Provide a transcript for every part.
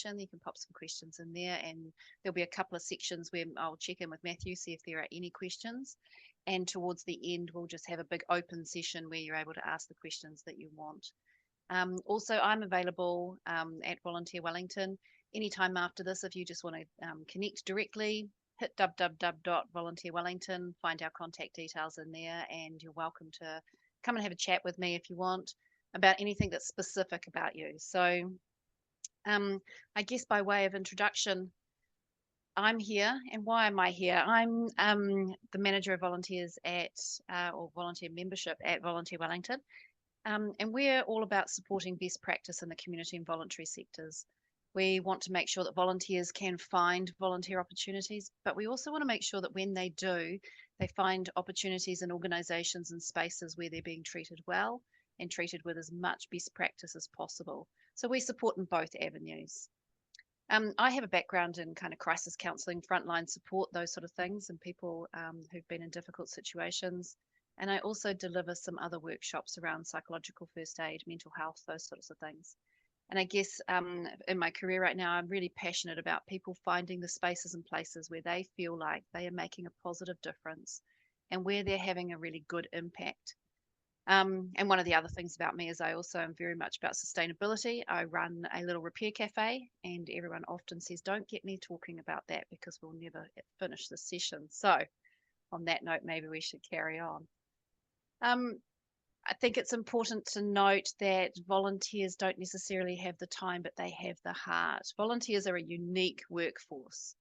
You can pop some questions in there, and there'll be a couple of sections where I'll check in with Matthew, see if there are any questions. And towards the end, we'll just have a big open session where you're able to ask the questions that you want. Also, I'm available at Volunteer Wellington anytime after this. If you just want to connect directly, hit www.volunteerwellington, find our contact details in there, and you're welcome to come and have a chat with me if you want about anything that's specific about you. So I guess by way of introduction, I'm here. And why am I here? I'm the manager of volunteers at, or volunteer membership at Volunteer Wellington. And we're all about supporting best practice in the community and voluntary sectors. We want to make sure that volunteers can find volunteer opportunities, but we also want to make sure that when they do, they find opportunities in organisations and spaces where they're being treated well and treated with as much best practice as possible. So we support in both avenues. I have a background in kind of crisis counselling, frontline support, those sort of things, and people who've been in difficult situations. And I also deliver some other workshops around psychological first aid, mental health, those sorts of things. And I guess in my career right now, I'm really passionate about people finding the spaces and places where they feel like they are making a positive difference and where they're having a really good impact. And one of the other things about me is I also am very much about sustainability. I run a little repair cafe, and everyone often says, don't get me talking about that because we'll never finish this session. So on that note, maybe we should carry on. I think it's important to note that volunteers don't necessarily have the time, but they have the heart. Volunteers are a unique workforce.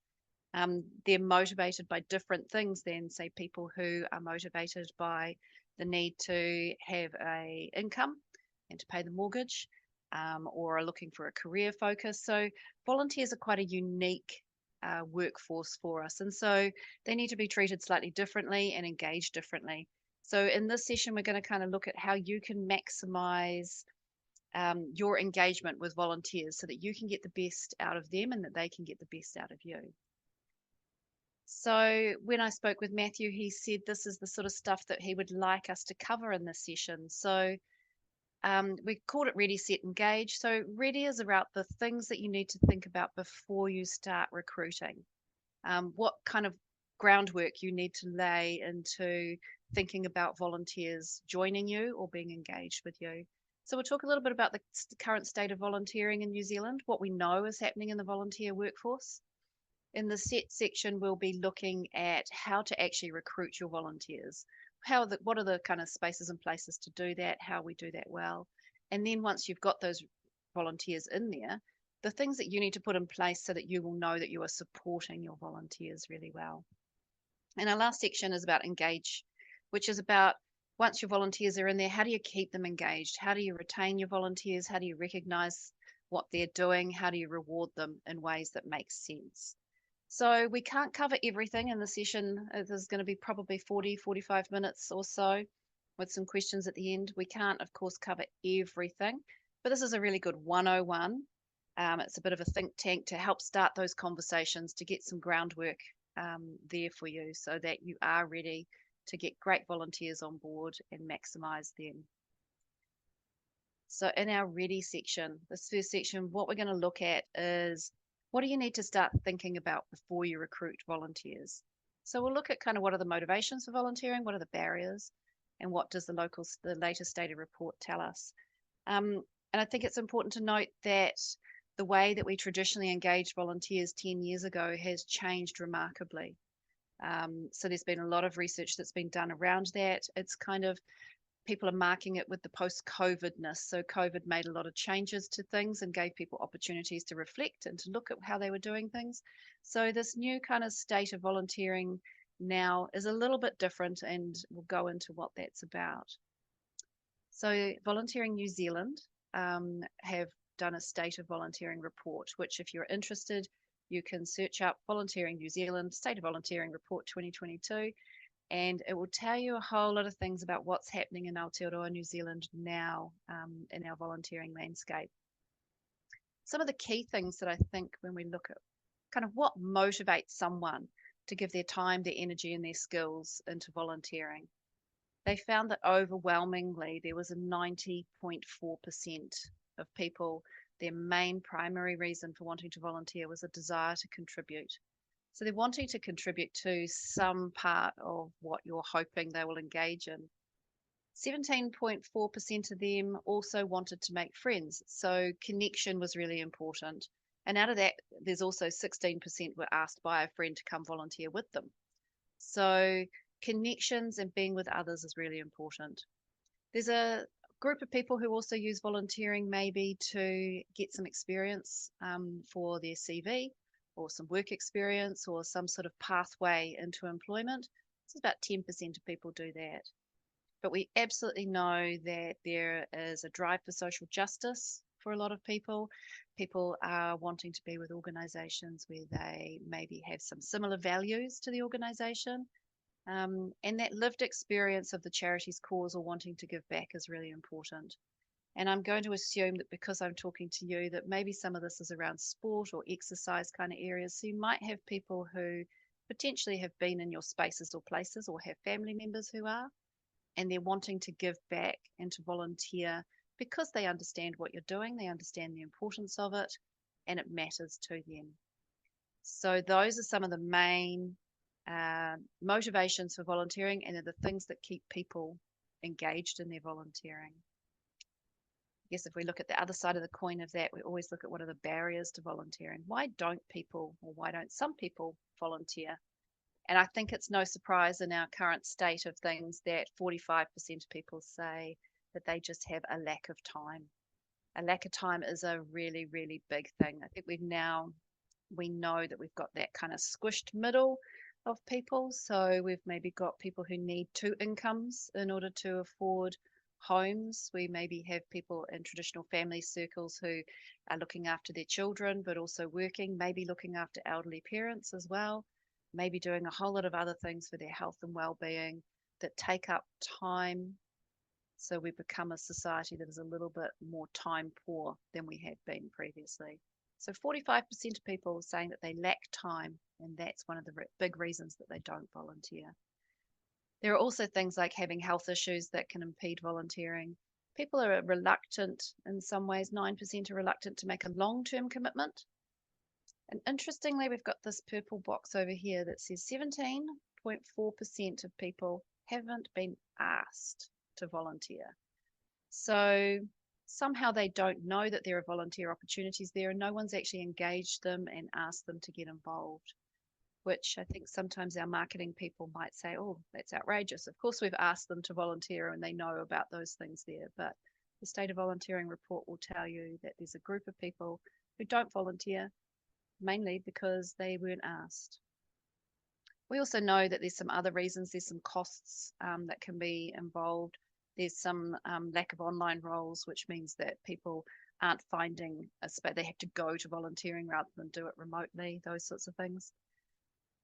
They're motivated by different things than, say, people who are motivated by the need to have a income and to pay the mortgage, or are looking for a career focus. So volunteers are quite a unique workforce for us, and so they need to be treated slightly differently and engaged differently. So in this session, we're going to kind of look at how you can maximize your engagement with volunteers so that you can get the best out of them and that they can get the best out of you. So when I spoke with Matthew, he said this is the sort of stuff that he would like us to cover in this session. So we called it Ready, Set, Engage. So ready is about the things that you need to think about before you start recruiting. What kind of groundwork you need to lay into thinking about volunteers joining you or being engaged with you. So we'll talk a little bit about the current state of volunteering in New Zealand, what we know is happening in the volunteer workforce. In the set section, we'll be looking at how to actually recruit your volunteers. What are the kind of spaces and places to do that, how we do that well. And then once you've got those volunteers in there, the things that you need to put in place so that you will know that you are supporting your volunteers really well. And our last section is about engage, which is about once your volunteers are in there, how do you keep them engaged? How do you retain your volunteers? How do you recognize what they're doing? How do you reward them in ways that make sense? So we can't cover everything in the session. There's going to be probably 45 minutes or so with some questions at the end. We can't, of course, cover everything, but this is a really good 101. It's a bit of a think tank to help start those conversations, to get some groundwork there for you so that you are ready to get great volunteers on board and maximize them. So in our ready section, this first section, what we're going to look at is what do you need to start thinking about before you recruit volunteers? So we'll look at kind of what are the motivations for volunteering, what are the barriers, and what does the latest data report tell us? And I think it's important to note that the way that we traditionally engaged volunteers 10 years ago has changed remarkably. So there's been a lot of research that's been done around that. It's kind of people are marking it with the post-COVID-ness. So COVID made a lot of changes to things and gave people opportunities to reflect and to look at how they were doing things. So this new kind of state of volunteering now is a little bit different, and we'll go into what that's about. So Volunteering New Zealand have done a state of volunteering report, which if you're interested, you can search up Volunteering New Zealand State of Volunteering Report 2022. And it will tell you a whole lot of things about what's happening in Aotearoa, New Zealand now in our volunteering landscape. Some of the key things that I think when we look at kind of what motivates someone to give their time, their energy and their skills into volunteering. They found that overwhelmingly there was a 90.4% of people their main primary reason for wanting to volunteer was a desire to contribute. So they're wanting to contribute to some part of what you're hoping they will engage in. 17.4% of them also wanted to make friends. So connection was really important. And out of that, there's also 16% were asked by a friend to come volunteer with them. So connections and being with others is really important. There's a group of people who also use volunteering maybe to get some experience for their CV or some work experience or some sort of pathway into employment. So about 10% of people do that. But we absolutely know that there is a drive for social justice for a lot of people. People are wanting to be with organisations where they maybe have some similar values to the organisation. And that lived experience of the charity's cause or wanting to give back is really important. And I'm going to assume that because I'm talking to you, that maybe some of this is around sport or exercise kind of areas. So you might have people who potentially have been in your spaces or places or have family members who are, and they're wanting to give back and to volunteer because they understand what you're doing, they understand the importance of it, and it matters to them. So those are some of the main motivations for volunteering, and they're the things that keep people engaged in their volunteering. I guess if we look at the other side of the coin of that, we always look at what are the barriers to volunteering. Why don't people, or why don't some people volunteer? And I think it's no surprise in our current state of things that 45% of people say that they just have a lack of time. A lack of time is a really, really big thing. I think we know that we've got that kind of squished middle of people. So we've maybe got people who need 2 incomes in order to afford homes. We maybe have people in traditional family circles who are looking after their children, but also working, maybe looking after elderly parents as well, maybe doing a whole lot of other things for their health and well-being that take up time. So we become a society that is a little bit more time poor than we have been previously. So 45% of people saying that they lack time, and that's one of the big reasons that they don't volunteer. There are also things like having health issues that can impede volunteering. People are reluctant in some ways, 9% are reluctant to make a long-term commitment. And interestingly, we've got this purple box over here that says 17.4% of people haven't been asked to volunteer. So somehow they don't know that there are volunteer opportunities there, and no one's actually engaged them and asked them to get involved, which I think sometimes our marketing people might say, oh, that's outrageous. Of course, we've asked them to volunteer and they know about those things there. But the State of Volunteering report will tell you that there's a group of people who don't volunteer, mainly because they weren't asked. We also know that there's some other reasons. There's some costs that can be involved. There's some lack of online roles, which means that people aren't finding a space. They have to go to volunteering rather than do it remotely, those sorts of things.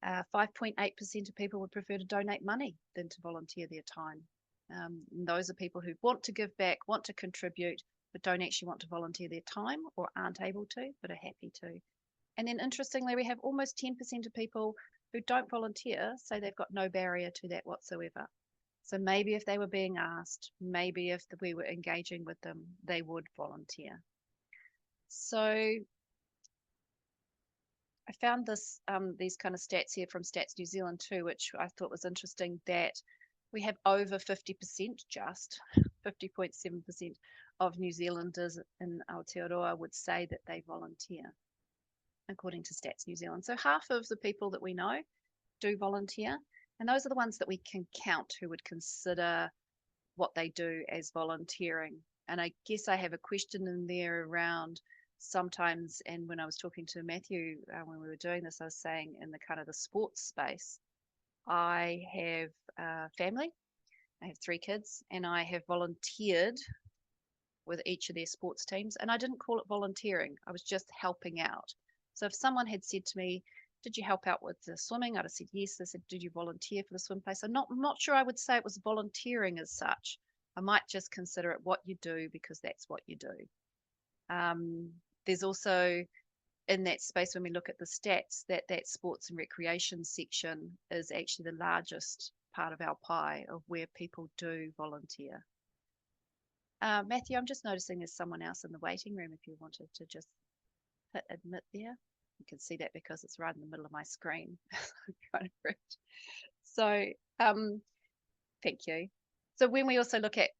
5.8% of people would prefer to donate money than to volunteer their time. Those are people who want to give back, want to contribute, but don't actually want to volunteer their time or aren't able to, but are happy to. And then interestingly, we have almost 10% of people who don't volunteer say they've got no barrier to that whatsoever. So maybe if they were being asked, maybe if we were engaging with them, they would volunteer. So I found these kind of stats here from Stats New Zealand too, which I thought was interesting, that we have over 50%, just 50.7% of New Zealanders in Aotearoa would say that they volunteer, according to Stats New Zealand. So half of the people that we know do volunteer, and those are the ones that we can count who would consider what they do as volunteering. And I guess I have a question in there around sometimes, and when I was talking to Matthew when we were doing this, I was saying in the kind of the sports space, I have family, I have 3 kids, and I have volunteered with each of their sports teams, and I didn't call it volunteering, I was just helping out. So if someone had said to me, did you help out with the swimming? I'd have said yes. They said, did you volunteer for the swim place? I'm not sure I would say it was volunteering as such. I might just consider it what you do because that's what you do. There's also in that space, when we look at the stats, that sports and recreation section is actually the largest part of our pie of where people do volunteer. Matthew, I'm just noticing there's someone else in the waiting room if you wanted to just hit admit there. You can see that because it's right in the middle of my screen. Kind of rude. So thank you. So when we also look at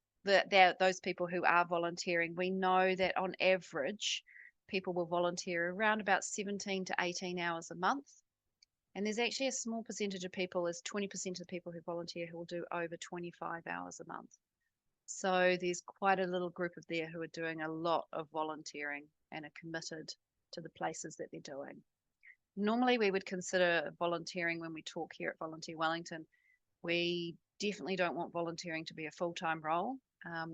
those people who are volunteering, we know that on average, people will volunteer around about 17 to 18 hours a month. And there's actually a small percentage of people, as 20% of the people who volunteer, who will do over 25 hours a month. So there's quite a little group of there who are doing a lot of volunteering and are committed to the places that they're doing. Normally, we would consider volunteering when we talk here at Volunteer Wellington. We definitely don't want volunteering to be a full-time role.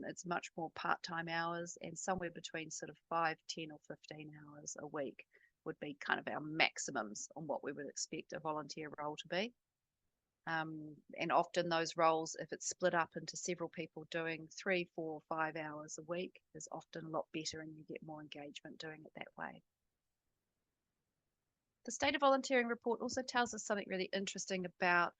It's much more part-time hours, and somewhere between sort of 5, 10 or 15 hours a week would be kind of our maximums on what we would expect a volunteer role to be. And often those roles, if it's split up into several people doing 3, 4, 5 hours a week, is often a lot better and you get more engagement doing it that way. The State of Volunteering report also tells us something really interesting about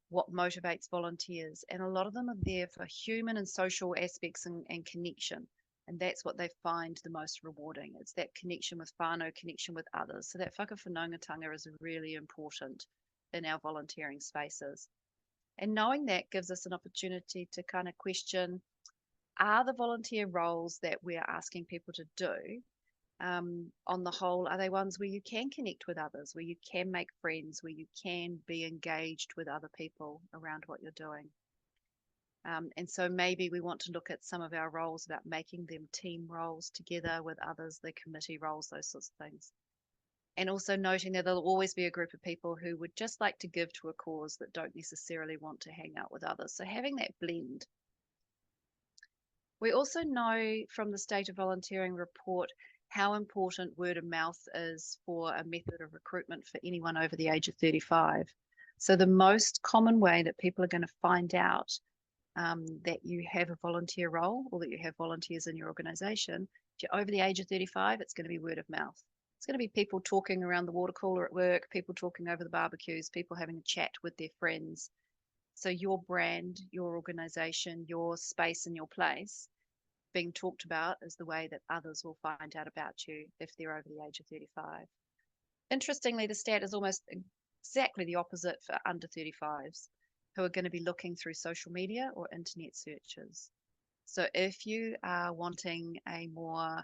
what motivates volunteers. And a lot of them are there for human and social aspects and connection. And that's what they find the most rewarding. It's that connection with whānau, connection with others. So that whakawhanaungatanga is really important in our volunteering spaces. And knowing that gives us an opportunity to kind of question, are the volunteer roles that we're asking people to do, on the whole, are they ones where you can connect with others, where you can make friends, where you can be engaged with other people around what you're doing? And so maybe we want to look at some of our roles about making them team roles together with others, the committee roles, those sorts of things. And also noting that there'll always be a group of people who would just like to give to a cause that don't necessarily want to hang out with others. So having that blend. We also know from the State of Volunteering report how important word of mouth is for a method of recruitment for anyone over the age of 35. So the most common way that people are going to find out that you have a volunteer role or that you have volunteers in your organisation, if you're over the age of 35, it's going to be word of mouth. It's going to be people talking around the water cooler at work, people talking over the barbecues, people having a chat with their friends. So your brand, your organisation, your space and your place being talked about is the way that others will find out about you if they're over the age of 35. Interestingly, the stat is almost exactly the opposite for under 35s who are going to be looking through social media or internet searches. So if you are wanting a more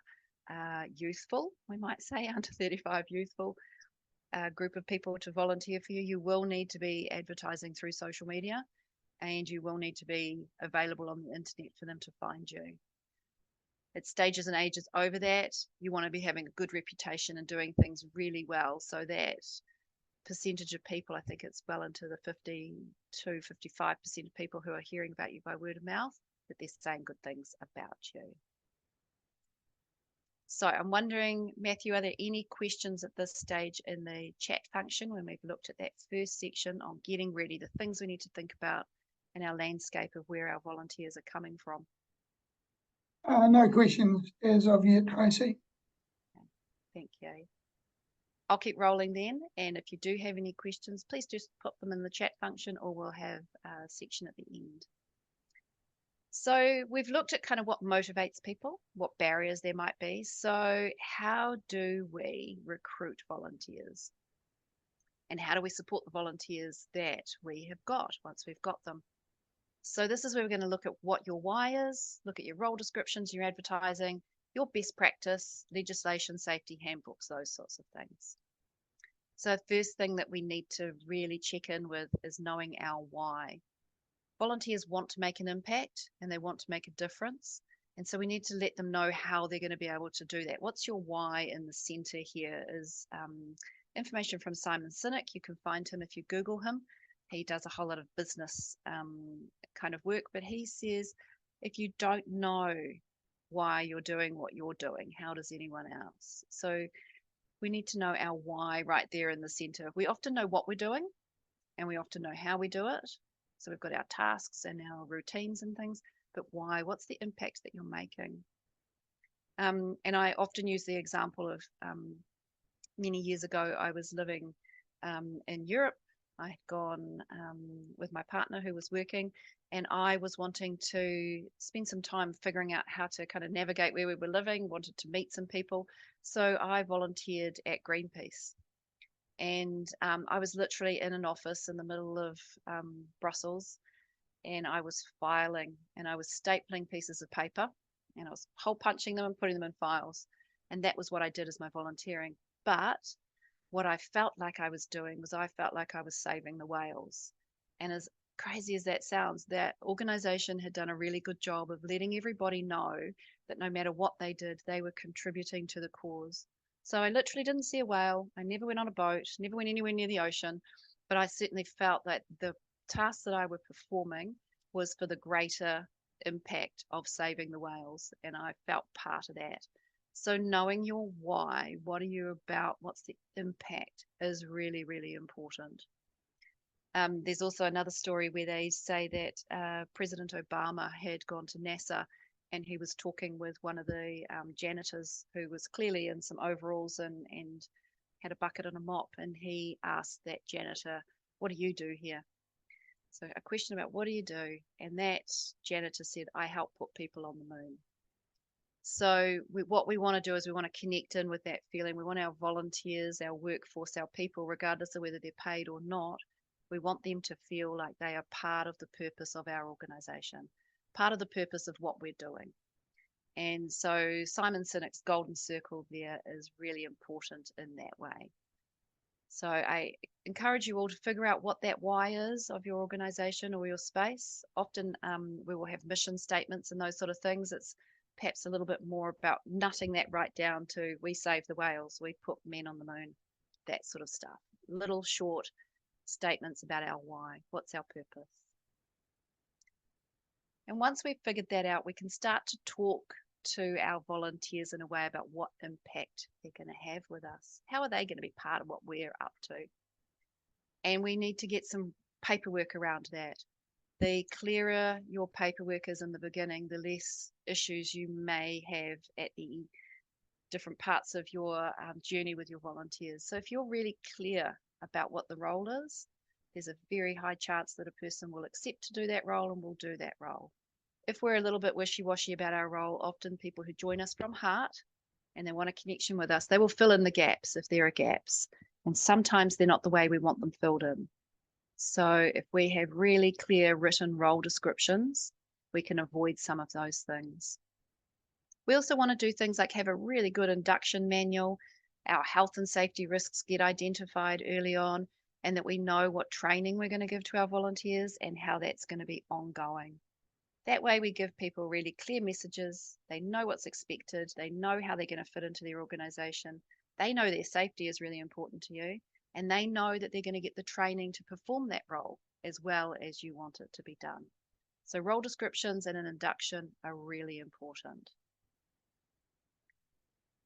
youthful, we might say under 35 youthful group of people to volunteer for you, you will need to be advertising through social media and you will need to be available on the internet for them to find you. At stages and ages over that, you want to be having a good reputation and doing things really well so that percentage of people, I think it's well into the 50 to 55% of people who are hearing about you by word of mouth, that they're saying good things about you. So I'm wondering, Matthew, are there any questions at this stage in the chat function when we've looked at that first section on getting ready, the things we need to think about in our landscape of where our volunteers are coming from? No questions as of yet, Tracy. Thank you. I'll keep rolling then, and if you do have any questions, please just put them in the chat function or we'll have a section at the end. So we've looked at kind of what motivates people, what barriers there might be. So how do we recruit volunteers? And how do we support the volunteers that we have got once we've got them? So this is where we're going to look at what your why is, look at your role descriptions, your advertising, your best practice, legislation, safety handbooks, those sorts of things. So first thing that we need to really check in with is knowing our why. Volunteers want to make an impact and they want to make a difference. And so we need to let them know how they're going to be able to do that. What's your why in the center here is information from Simon Sinek. You can find him if you Google him. He does a whole lot of business kind of work, but he says, if you don't know why you're doing what you're doing, how does anyone else? So we need to know our why right there in the center. We often know what we're doing and we often know how we do it. So we've got our tasks and our routines and things, but why? What's the impact that you're making? And I often use the example of many years ago, I was living in Europe I had gone with my partner who was working, and I was wanting to spend some time figuring out how to kind of navigate where we were living, wanted to meet some people. So I volunteered at Greenpeace. And I was literally in an office in the middle of Brussels, and I was filing and I was stapling pieces of paper, and I was hole punching them and putting them in files. And that was what I did as my volunteering. But what I felt like I was doing was I felt like I was saving the whales. And as crazy as that sounds, that organization had done a really good job of letting everybody know that no matter what they did, they were contributing to the cause. So I literally didn't see a whale. I never went on a boat, never went anywhere near the ocean, but I certainly felt that the task that I were performing was for the greater impact of saving the whales, and I felt part of that. So knowing your why, what are you about, what's the impact, is really, really important. There's also another story where they say that President Obama had gone to NASA, and he was talking with one of the janitors who was clearly in some overalls and had a bucket and a mop, and he asked that janitor, "What do you do here?" So a question about what do you do? And that janitor said, "I help put people on the moon." So what we want to do is we want to connect in with that feeling. We want our volunteers, our workforce, our people, regardless of whether they're paid or not, we want them to feel like they are part of the purpose of our organisation, part of the purpose of what we're doing. And so Simon Sinek's golden circle there is really important in that way. So I encourage you all to figure out what that why is of your organisation or your space. Often we will have mission statements and those sort of things. It's perhaps a little bit more about nutting that right down to we save the whales, we put men on the moon, that sort of stuff. Little short statements about our why, what's our purpose. And once we've figured that out, we can start to talk to our volunteers in a way about what impact they're going to have with us. How are they going to be part of what we're up to? And we need to get some paperwork around that. The clearer your paperwork is in the beginning, the less issues you may have at the different parts of your journey with your volunteers. So if you're really clear about what the role is, there's a very high chance that a person will accept to do that role and will do that role. If we're a little bit wishy-washy about our role, often people who join us from heart and they want a connection with us, they will fill in the gaps if there are gaps. And sometimes they're not the way we want them filled in. So if we have really clear written role descriptions, we can avoid some of those things. We also want to do things like have a really good induction manual. Our health and safety risks get identified early on, and that we know what training we're going to give to our volunteers and how that's going to be ongoing. That way we give people really clear messages. They know what's expected. They know how they're going to fit into their organisation. They know their safety is really important to you, and they know that they're going to get the training to perform that role as well as you want it to be done. So role descriptions and an induction are really important.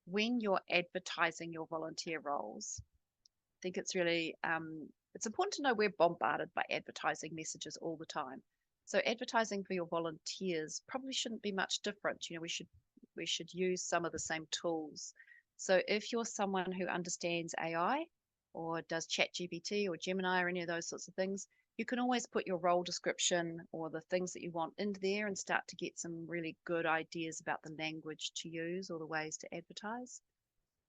When you're advertising your volunteer roles, I think it's really it's important to know we're bombarded by advertising messages all the time. So advertising for your volunteers probably shouldn't be much different. You know, we should use some of the same tools. So if you're someone who understands AI or does ChatGPT or Gemini or any of those sorts of things, you can always put your role description or the things that you want into there and start to get some really good ideas about the language to use or the ways to advertise.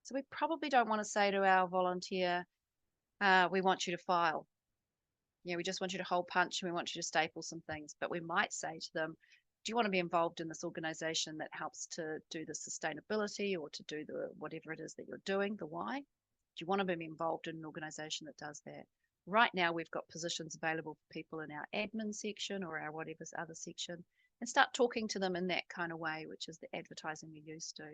So we probably don't want to say to our volunteer, we want you to file. We just want you to hole punch and we want you to staple some things. But we might say to them, do you want to be involved in this organization that helps to do the sustainability or to do the whatever it is that you're doing, the why? Do you want to be involved in an organization that does that? Right now, we've got positions available for people in our admin section or our whatever other section, and start talking to them in that kind of way, which is the advertising we're used to.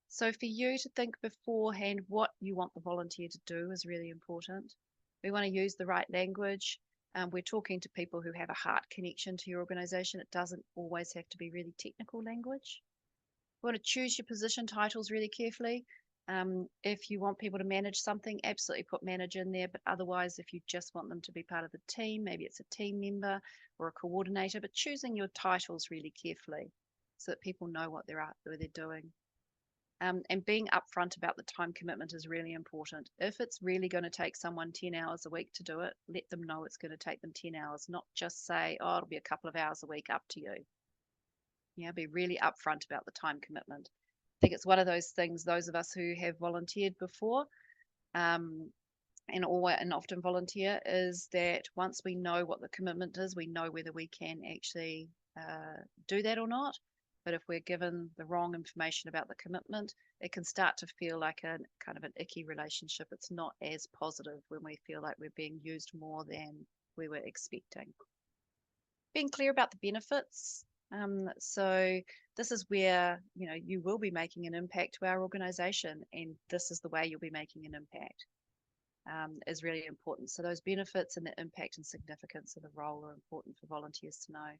So for you to think beforehand what you want the volunteer to do is really important. We want to use the right language. We're talking to people who have a heart connection to your organisation. It doesn't always have to be really technical language. We want to choose your position titles really carefully. If you want people to manage something, absolutely put manager in there. But otherwise, if you just want them to be part of the team, maybe it's a team member or a coordinator, but choosing your titles really carefully so that people know what they're doing. And being upfront about the time commitment is really important. If it's really going to take someone 10 hours a week to do it, let them know it's going to take them 10 hours, not just say, oh, it'll be a couple of hours a week, up to you. Yeah, be really upfront about the time commitment. I think it's one of those things, those of us who have volunteered before, and often volunteer, is that once we know what the commitment is, we know whether we can actually do that or not. But if we're given the wrong information about the commitment, it can start to feel like a kind of an icky relationship. It's not as positive when we feel like we're being used more than we were expecting. Being clear about the benefits. So this is where, you know, you will be making an impact to our organisation, and this is the way you'll be making an impact. Is really important. So those benefits and the impact and significance of the role are important for volunteers to know.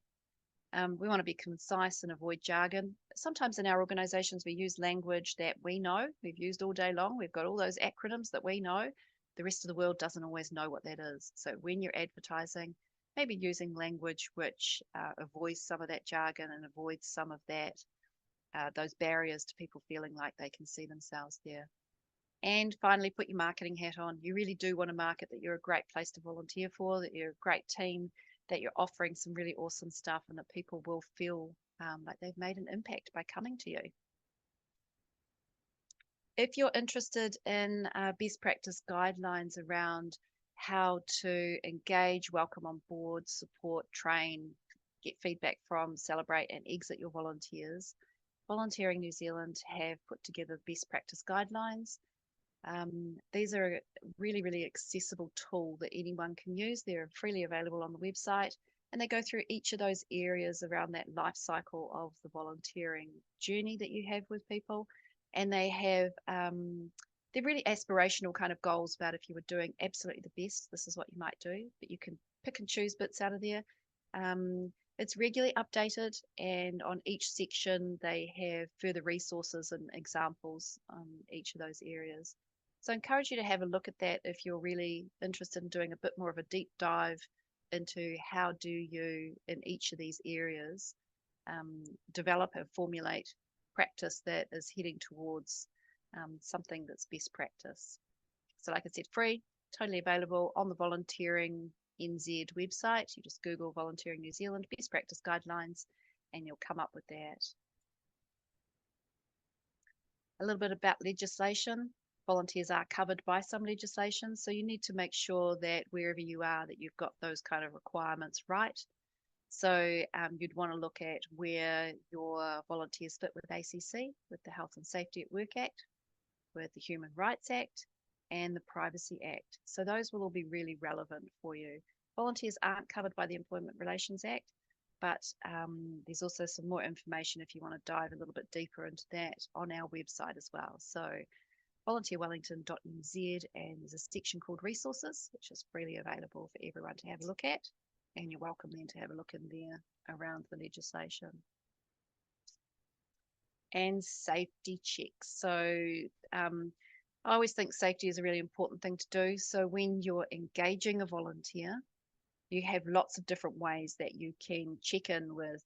We want to be concise and avoid jargon. Sometimes in our organisations we use language that we know, we've used all day long. We've got all those acronyms that we know. The rest of the world doesn't always know what that is. So when you're advertising, maybe using language which avoids some of that jargon and avoids some of that, those barriers to people feeling like they can see themselves there. And finally, put your marketing hat on. You really do want to market that you're a great place to volunteer for, that you're a great team, that you're offering some really awesome stuff, and that people will feel like they've made an impact by coming to you. If you're interested in best practice guidelines around how to engage, welcome on board, support, train, get feedback from, celebrate and exit your volunteers, Volunteering New Zealand have put together best practice guidelines. These are a really, really accessible tool that anyone can use. They're freely available on the website, and they go through each of those areas around that life cycle of the volunteering journey that you have with people. And they have, they're really aspirational kind of goals about if you were doing absolutely the best, this is what you might do, but you can pick and choose bits out of there. It's regularly updated, and on each section they have further resources and examples on each of those areas. So I encourage you to have a look at that if you're really interested in doing a bit more of a deep dive into how do you, in each of these areas, develop and formulate practice that is heading towards something that's best practice. So like I said, free, totally available on the Volunteering NZ website. You just Google Volunteering New Zealand best practice guidelines and you'll come up with that. A little bit about legislation. Volunteers are covered by some legislation, so you need to make sure that wherever you are that you've got those kind of requirements right. So you'd want to look at where your volunteers fit with ACC, with the Health and Safety at Work Act, with the Human Rights Act and the Privacy Act. So those will all be really relevant for you. Volunteers aren't covered by the Employment Relations Act, but there's also some more information if you want to dive a little bit deeper into that on our website as well. So volunteerwellington.nz, and there's a section called Resources, which is freely available for everyone to have a look at. And you're welcome then to have a look in there around the legislation. And safety checks. So I always think safety is a really important thing to do. So when you're engaging a volunteer, you have lots of different ways that you can check in with,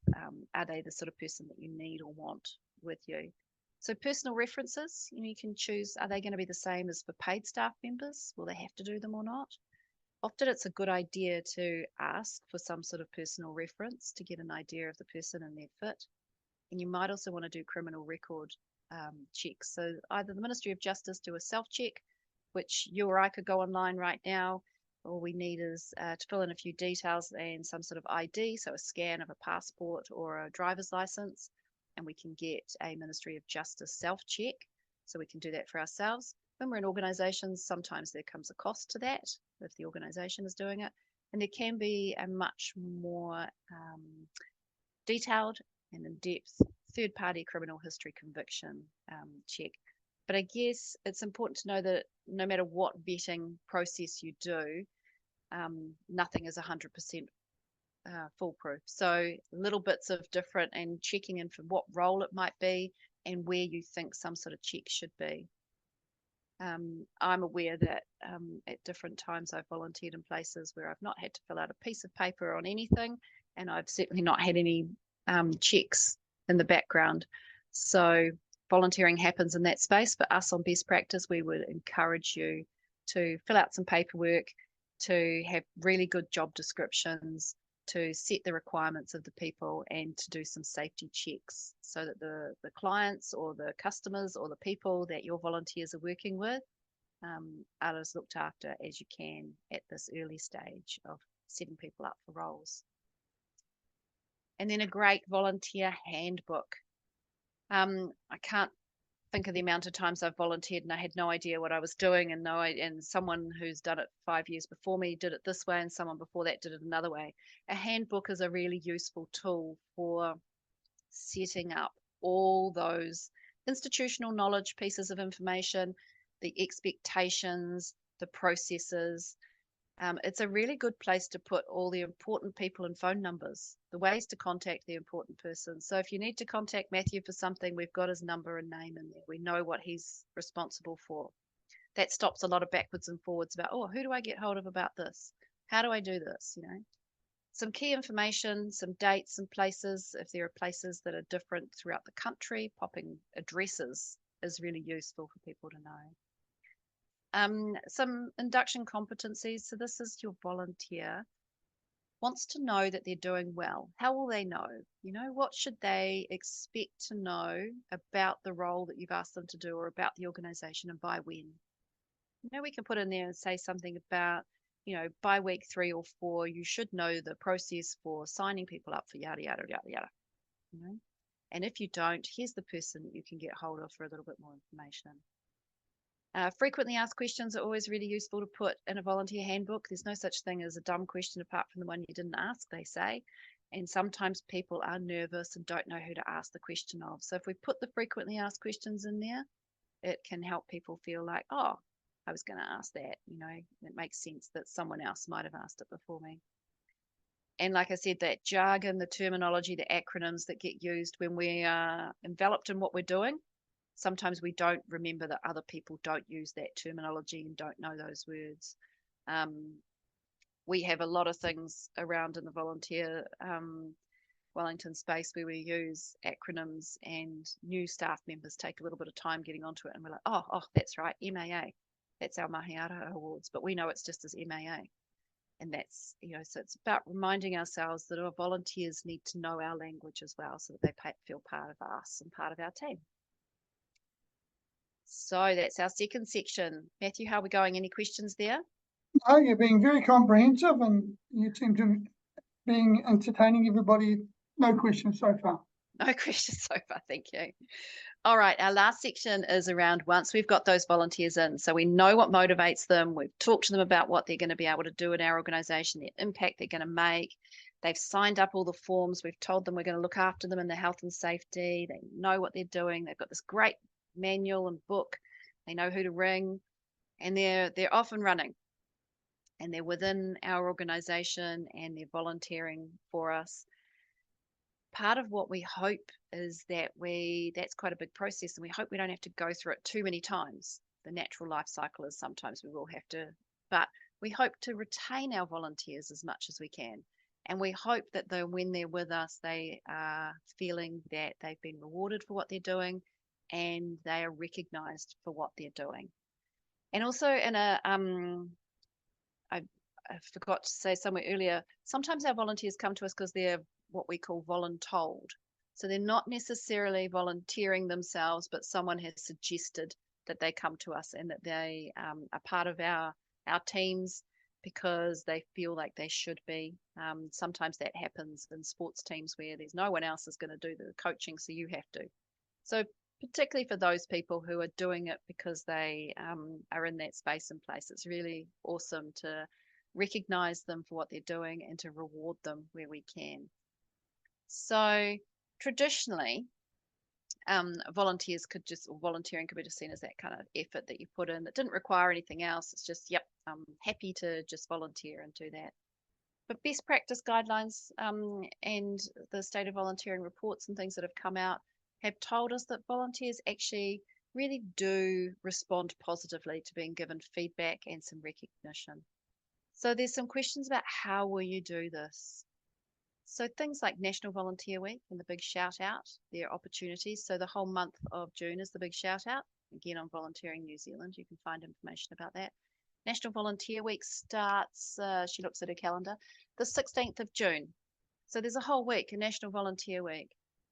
are they the sort of person that you need or want with you? So personal references, you can choose, are they going to be the same as for paid staff members? Will they have to do them or not? Often it's a good idea to ask for some sort of personal reference to get an idea of the person and their fit. And you might also want to do criminal record checks. So either the Ministry of Justice do a self-check, which you or I could go online right now. All we need is to fill in a few details and some sort of ID, so a scan of a passport or a driver's license, and we can get a Ministry of Justice self-check. So we can do that for ourselves. When we're in organisations, sometimes there comes a cost to that if the organisation is doing it. And there can be a much more detailed and in-depth third-party criminal history conviction check. But I guess it's important to know that no matter what vetting process you do, nothing is 100% foolproof. So little bits of different and checking in for what role it might be and where you think some sort of check should be. I'm aware that at different times I've volunteered in places where I've not had to fill out a piece of paper on anything, and I've certainly not had any checks in the background. So volunteering happens in that space. For us on best practice, we would encourage you to fill out some paperwork, to have really good job descriptions, to set the requirements of the people, and to do some safety checks so that the clients or the customers or the people that your volunteers are working with are as looked after as you can at this early stage of setting people up for roles. And then a great volunteer handbook. I can't think of the amount of times I've volunteered and I had no idea what I was doing, and someone who's done it 5 years before me did it this way, and someone before that did it another way. A handbook is a really useful tool for setting up all those institutional knowledge pieces of information, the expectations, the processes. It's a really good place to put all the important people and phone numbers, the ways to contact the important person. So if you need to contact Matthew for something, we've got his number and name in there. We know what he's responsible for. That stops a lot of backwards and forwards about, oh, who do I get hold of about this? How do I do this? Some key information, some dates and places. If there are places that are different throughout the country, popping addresses is really useful for people to know. Some induction competencies. So this is your volunteer wants to know that they're doing well. How will they know? What should they expect to know about the role that you've asked them to do or about the organization, and by when? We can put in there and say something about, by week 3 or 4, you should know the process for signing people up for yada, yada, yada, yada. And if you don't, here's the person that you can get hold of for a little bit more information. Frequently asked questions are always really useful to put in a volunteer handbook. There's no such thing as a dumb question apart from the one you didn't ask, they say. And sometimes people are nervous and don't know who to ask the question of. So if we put the frequently asked questions in there, it can help people feel like, oh, I was going to ask that. It makes sense that someone else might have asked it before me. And like I said, that jargon, the terminology, the acronyms that get used when we are enveloped in what we're doing, sometimes we don't remember that other people don't use that terminology and don't know those words. We have a lot of things around in the Volunteer Wellington space where we use acronyms, and new staff members take a little bit of time getting onto it, and we're like, oh, that's right, MAA. That's our Mahiara Awards, but we know it's just as MAA. And that's, so it's about reminding ourselves that our volunteers need to know our language as well, so that they feel part of us and part of our team. So that's our second section. Matthew, how are we going? Any questions there? No, you're being very comprehensive and you seem to be entertaining everybody. No questions so far. No questions so far, thank you. All right, our last section is around once we've got those volunteers in, so we know what motivates them, we've talked to them about what they're going to be able to do in our organisation, the impact they're going to make, they've signed up all the forms, we've told them we're going to look after them in their health and safety, they know what they're doing, they've got this great manual and book, they know who to ring, and they're off and running, and they're within our organisation and they're volunteering for us. Part of what we hope is that that's quite a big process, and we hope we don't have to go through it too many times. The natural life cycle is sometimes we will have to, but we hope to retain our volunteers as much as we can. And we hope that when they're with us, they are feeling that they've been rewarded for what they're doing and they are recognised for what they're doing. And also in I forgot to say somewhere earlier, sometimes our volunteers come to us because they're what we call voluntold. So they're not necessarily volunteering themselves, but someone has suggested that they come to us and that they are part of our teams because they feel like they should be. Sometimes that happens in sports teams where there's no one else is going to do the coaching, so you have to. So particularly for those people who are doing it because they are in that space and place, it's really awesome to recognise them for what they're doing and to reward them where we can. So traditionally, volunteering could be just seen as that kind of effort that you put in that didn't require anything else. It's just, yep, I'm happy to just volunteer and do that. But best practice guidelines and the state of volunteering reports and things that have come out have told us that volunteers actually really do respond positively to being given feedback and some recognition. So there's some questions about how will you do this? So things like National Volunteer Week and the big shout out, their opportunities. So the whole month of June is the big shout out. Again, on Volunteering New Zealand, you can find information about that. National Volunteer Week starts, she looks at her calendar, the 16th of June. So there's a whole week, a National Volunteer Week.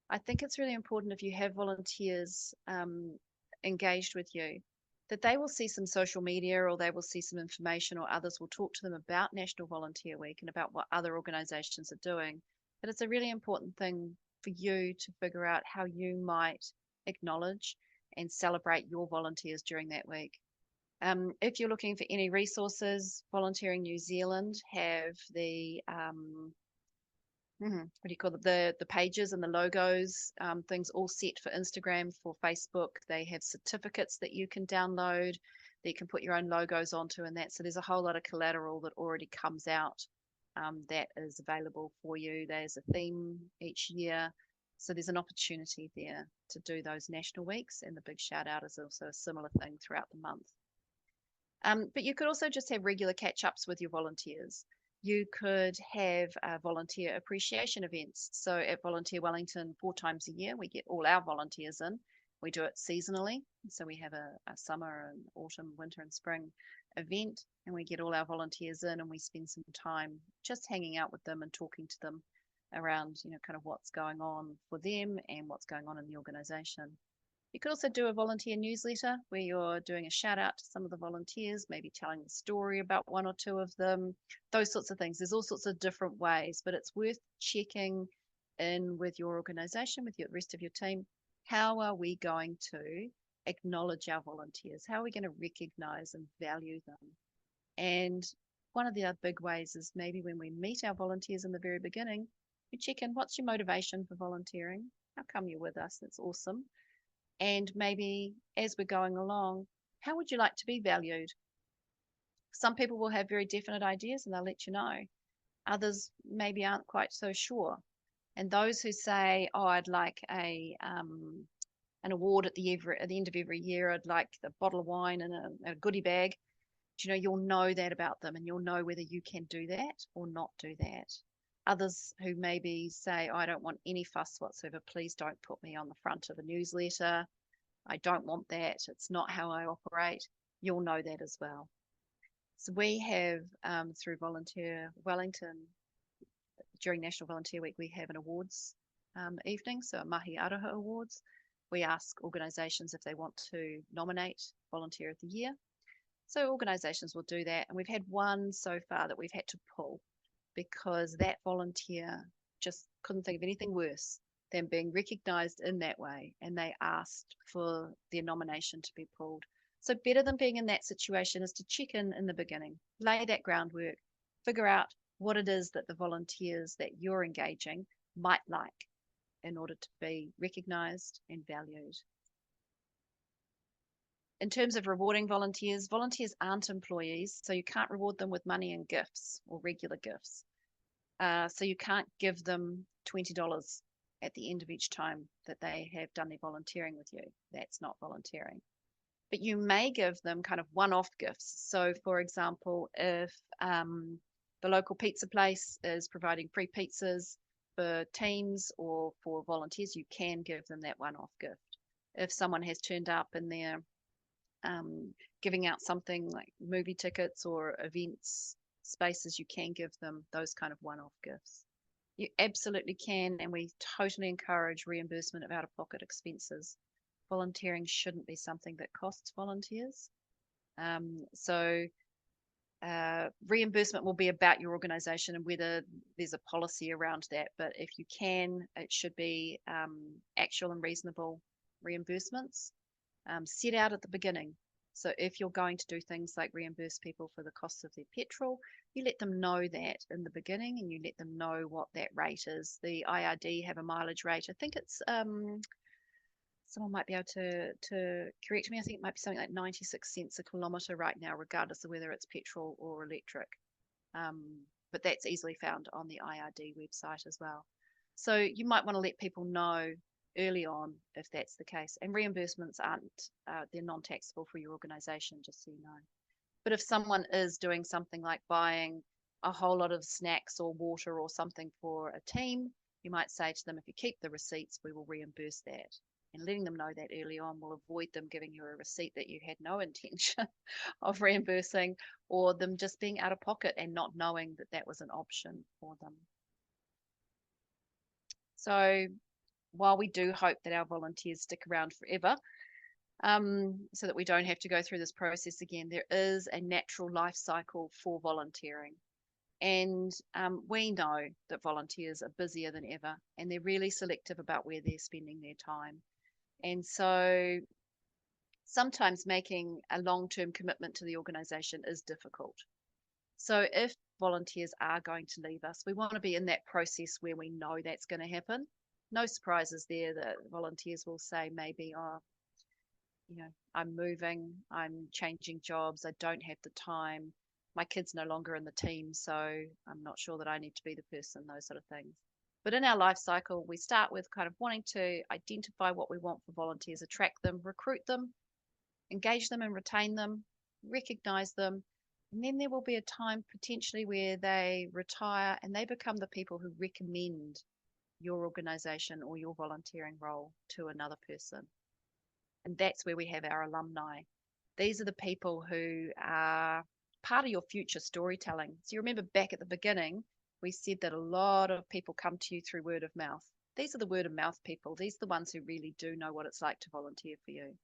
I think it's really important if you have volunteers engaged with you, that they will see some social media or they will see some information or others will talk to them about National Volunteer Week and about what other organisations are doing. But it's a really important thing for you to figure out how you might acknowledge and celebrate your volunteers during that week. If you're looking for any resources, Volunteering New Zealand have the what do you call it? The pages and the logos, things all set for Instagram, for Facebook. They have certificates that you can download, that you can put your own logos onto, and that. So there's a whole lot of collateral that already comes out that is available for you. There's a theme each year. So there's an opportunity there to do those national weeks, and the big shout out is also a similar thing throughout the month. But you could also just have regular catch ups with your volunteers. You could have volunteer appreciation events. So at Volunteer Wellington, 4 times a year, we get all our volunteers in. We do it seasonally. So we have a summer and autumn, winter and spring event, and we get all our volunteers in and we spend some time just hanging out with them and talking to them around, kind of what's going on for them and what's going on in the organisation. You could also do a volunteer newsletter where you're doing a shout out to some of the volunteers, maybe telling the story about 1 or 2 of them, those sorts of things. There's all sorts of different ways, but it's worth checking in with your organisation, with the rest of your team. How are we going to acknowledge our volunteers? How are we going to recognise and value them? And one of the other big ways is maybe when we meet our volunteers in the very beginning, we check in, what's your motivation for volunteering? How come you're with us? That's awesome. And maybe as we're going along, how would you like to be valued? Some people will have very definite ideas and they'll let you know. Others maybe aren't quite so sure. And those who say, oh, I'd like an award at the end of every year, I'd like a bottle of wine and a goodie bag, you'll know that about them and you'll know whether you can do that or not do that. Others who maybe say, I don't want any fuss whatsoever. Please don't put me on the front of a newsletter. I don't want that. It's not how I operate. You'll know that as well. So we have, through Volunteer Wellington, during National Volunteer Week, we have an awards evening, so a Mahi Aroha Awards. We ask organisations if they want to nominate Volunteer of the Year. So organisations will do that. And we've had one so far that we've had to pull, because that volunteer just couldn't think of anything worse than being recognised in that way, and they asked for their nomination to be pulled. So better than being in that situation is to check in the beginning, lay that groundwork, figure out what it is that the volunteers that you're engaging might like in order to be recognised and valued. In terms of rewarding volunteers, volunteers aren't employees, so you can't reward them with money and gifts or regular gifts. So you can't give them $20 at the end of each time that they have done their volunteering with you. That's not volunteering. But you may give them kind of one-off gifts. So for example, if the local pizza place is providing free pizzas for teams or for volunteers, you can give them that one-off gift. If someone has turned up and they're giving out something like movie tickets or events spaces, you can give them those kind of one-off gifts. You absolutely can, and we totally encourage reimbursement of out-of-pocket expenses. Volunteering shouldn't be something that costs volunteers. Reimbursement will be about your organisation and whether there's a policy around that. But if you can, it should be actual and reasonable reimbursements set out at the beginning. So if you're going to do things like reimburse people for the cost of their petrol, you let them know that in the beginning and you let them know what that rate is. The IRD have a mileage rate. I think it's, someone might be able to correct me. I think it might be something like 96 cents a kilometre right now, regardless of whether it's petrol or electric. But that's easily found on the IRD website as well. So you might want to let people know early on if that's the case. And reimbursements aren't, they're non-taxable for your organisation, just so you know. But if someone is doing something like buying a whole lot of snacks or water or something for a team, you might say to them, if you keep the receipts, we will reimburse that. And letting them know that early on will avoid them giving you a receipt that you had no intention of reimbursing, or them just being out of pocket and not knowing that that was an option for them. So while we do hope that our volunteers stick around forever, so that we don't have to go through this process again, there is a natural life cycle for volunteering. And we know that volunteers are busier than ever, and they're really selective about where they're spending their time. And so sometimes making a long-term commitment to the organisation is difficult. So if volunteers are going to leave us, we want to be in that process where we know that's going to happen. No surprises there that volunteers will say maybe, oh, you know, I'm moving, I'm changing jobs, I don't have the time, my kid's no longer in the team, so I'm not sure that I need to be the person, those sort of things. But in our life cycle, we start with kind of wanting to identify what we want for volunteers, attract them, recruit them, engage them and retain them, recognize them. And then there will be a time potentially where they retire and they become the people who recommend your organization or your volunteering role to another person. And that's where we have our alumni. These are the people who are part of your future storytelling. So you remember back at the beginning, we said that a lot of people come to you through word of mouth. These are the word of mouth people. These are the ones who really do know what it's like to volunteer for you.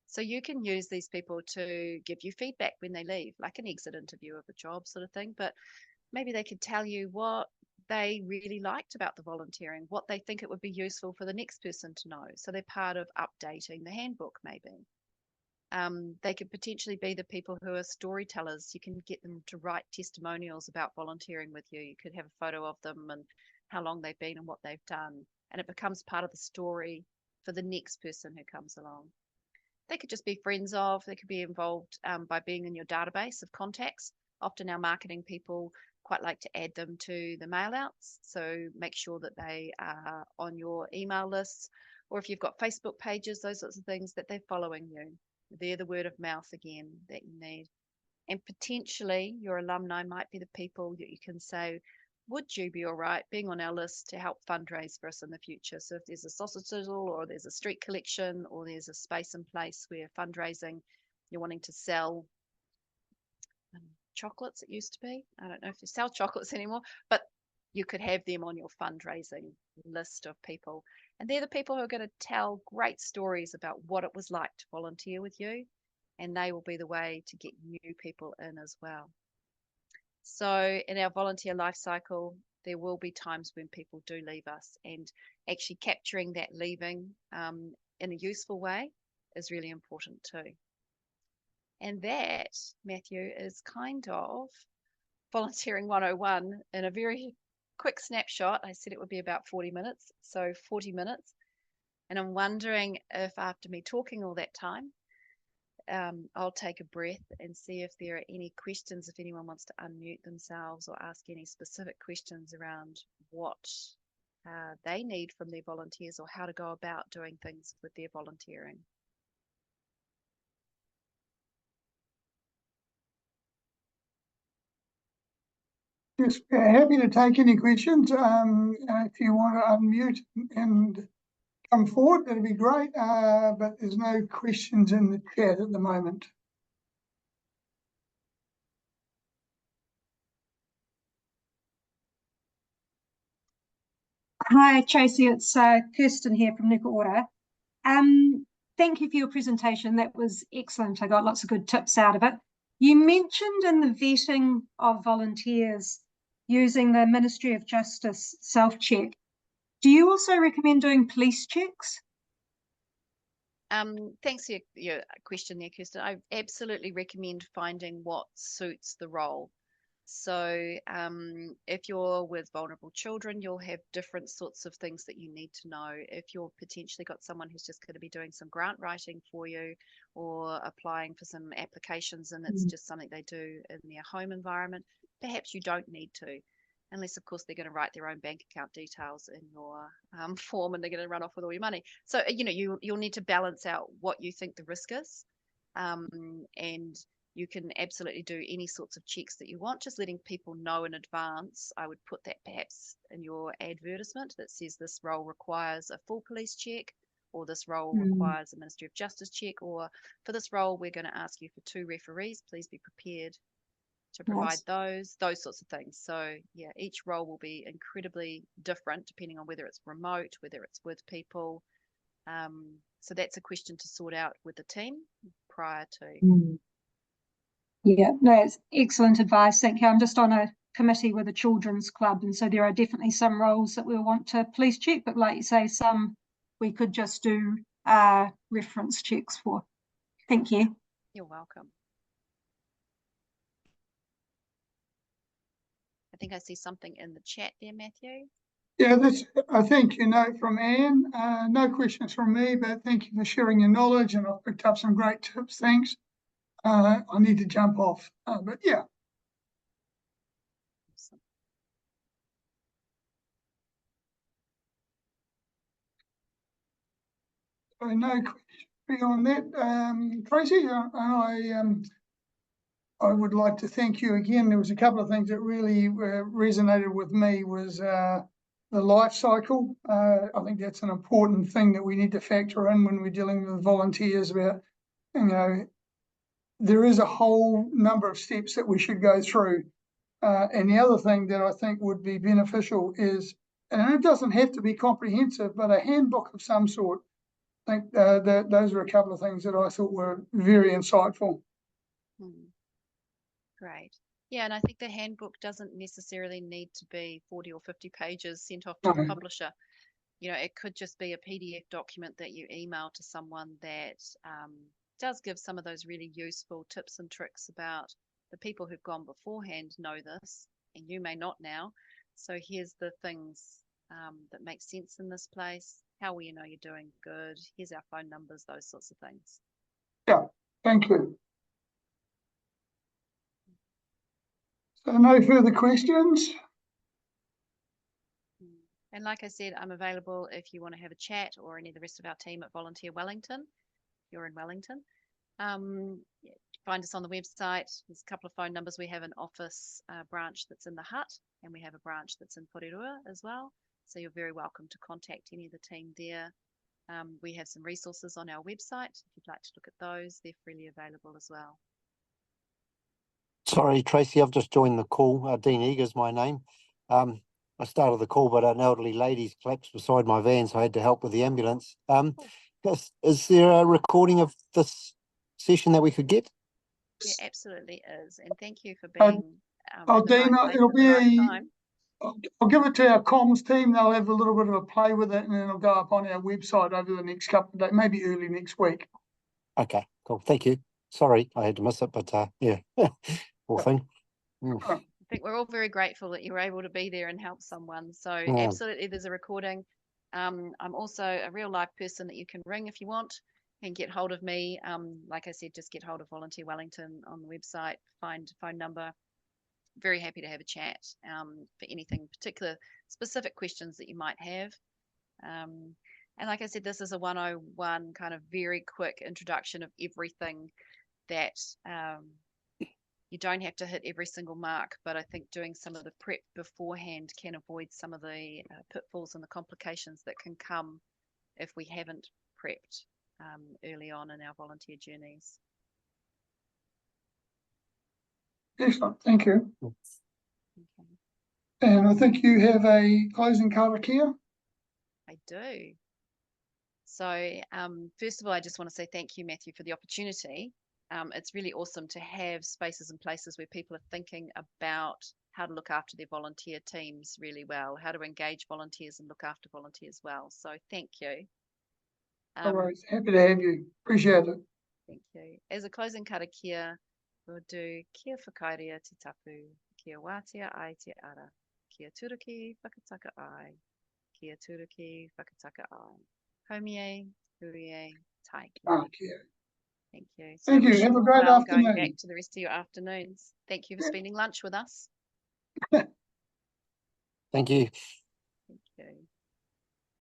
So you can use these people to give you feedback when they leave, like an exit interview of a job sort of thing. But maybe they could tell you what they really liked about the volunteering, what they think it would be useful for the next person to know. So they're part of updating the handbook, maybe. They could potentially be the people who are storytellers. You can get them to write testimonials about volunteering with you. You could have a photo of them and how long they've been and what they've done. And it becomes part of the story for the next person who comes along. They could just be friends of, they could be involved by being in your database of contacts. Often our marketing people quite like to add them to the mail outs. So make sure that they are on your email lists, or if you've got Facebook pages, those sorts of things, that they're following you. They're the word of mouth again that you need. And potentially your alumni might be the people that you can say, would you be all right being on our list to help fundraise for us in the future? So if there's a sausage sizzle or there's a street collection or there's a space in place where fundraising, you're wanting to sell chocolates, it used to be. I don't know if you sell chocolates anymore, but you could have them on your fundraising list of people. And they're the people who are going to tell great stories about what it was like to volunteer with you. And they will be the way to get new people in as well. So in our volunteer life cycle, there will be times when people do leave us, and actually capturing that leaving in a useful way is really important too. And that, Matthew, is kind of Volunteering 101 in a very quick snapshot. I said it would be about 40 minutes, so 40 minutes. And I'm wondering if after me talking all that time, I'll take a breath and see if there are any questions, if anyone wants to unmute themselves or ask any specific questions around what they need from their volunteers or how to go about doing things with their volunteering. Just happy to take any questions. If you want to unmute and come forward, that'd be great. But there's no questions in the chat at the moment. Hi, Tracy. It's Kirsten here from Nuku'ora. Thank you for your presentation. That was excellent. I got lots of good tips out of it. You mentioned in the vetting of volunteers using the Ministry of Justice self-check. Do you also recommend doing police checks? Thanks for your question there, Kirsten. I absolutely recommend finding what suits the role. So if you're with vulnerable children, you'll have different sorts of things that you need to know. If you're potentially got someone who's just going to be doing some grant writing for you or applying for some applications and it's just something they do in their home environment, perhaps you don't need to, unless of course they're going to write their own bank account details in your form and they're going to run off with all your money. So, you'll need to balance out what you think the risk is and You can absolutely do any sorts of checks that you want, just letting people know in advance. I would put that perhaps in your advertisement that says this role requires a full police check, or this role requires a Ministry of Justice check, or for this role, we're going to ask you for 2 referees. Please be prepared to provide those sorts of things. So yeah, each role will be incredibly different depending on whether it's remote, whether it's with people. So that's a question to sort out with the team prior to. Yeah, no, it's excellent advice. Thank you. I'm just on a committee with a children's club, and so there are definitely some roles that we'll want to police check, but like you say, some we could just do reference checks for. Thank you. You're welcome. I think I see something in the chat there, Matthew. Yeah, I think you know from Anne. No questions from me, but thank you for sharing your knowledge, and I've picked up some great tips. Thanks. I need to jump off, but yeah. Awesome. So no questions beyond that. Tracy, I would like to thank you again. There was a couple of things that really resonated with me was the life cycle. I think that's an important thing that we need to factor in when we're dealing with volunteers about, you know, there is a whole number of steps that we should go through. And the other thing that I think would be beneficial is, and it doesn't have to be comprehensive, but a handbook of some sort. I think that those are a couple of things that I thought were very insightful. Great. Yeah, and I think the handbook doesn't necessarily need to be 40 or 50 pages sent off to the publisher. You know, it could just be a PDF document that you email to someone that does give some of those really useful tips and tricks about the people who've gone beforehand know this, and you may not now. So here's the things that make sense in this place. How will you know you're doing good? Here's our phone numbers, those sorts of things. Yeah, thank you. So no further questions? And like I said, I'm available if you want to have a chat, or any of the rest of our team at Volunteer Wellington. If you're in Wellington. Find us on the website. There's a couple of phone numbers. We have an office branch that's in the hut, and we have a branch that's in Porirua as well. So you're very welcome to contact any of the team there. We have some resources on our website. If you'd like to look at those, they're freely available as well. Sorry, Tracy, I've just joined the call. Dean Eager's my name. I started the call, but an elderly lady's collapsed beside my van, so I had to help with the ambulance. Is there a recording of this session that we could get? There absolutely is, and thank you for being. Dean, it'll be. I'll give it to our comms team. They'll have a little bit of a play with it, and then it'll go up on our website over the next couple of days, maybe early next week. Okay, cool. Thank you. Sorry, I had to miss it, but yeah, poor thing. I think we're all very grateful that you were able to be there and help someone. So absolutely, there's a recording. I'm also a real life person that you can ring if you want and get hold of me. Like I said, just get hold of Volunteer Wellington on the website, find phone number. Very happy to have a chat for anything particular, specific questions that you might have. And like I said, this is a 101 kind of very quick introduction of everything that you don't have to hit every single mark, but I think doing some of the prep beforehand can avoid some of the pitfalls and the complications that can come if we haven't prepped early on in our volunteer journeys. Excellent, thank you. Okay. And I think you have a closing card here. I do. So first of all, I just want to say thank you, Matthew, for the opportunity. It's really awesome to have spaces and places where people are thinking about how to look after their volunteer teams really well, how to engage volunteers and look after volunteers well. So thank you. No worries. Happy to have you. Appreciate it. Thank you. As a closing karakia, we'll do kia whakairea te tapu, kia wātea ai te ara, kia turuki whakataka ai, kia turuki whakataka ai. Haumie, hurie, tai. Thank you. Thank you. So Thank you. Have a great afternoon. Going back to the rest of your afternoons. Thank you for spending lunch with us. Thank you. Thank you.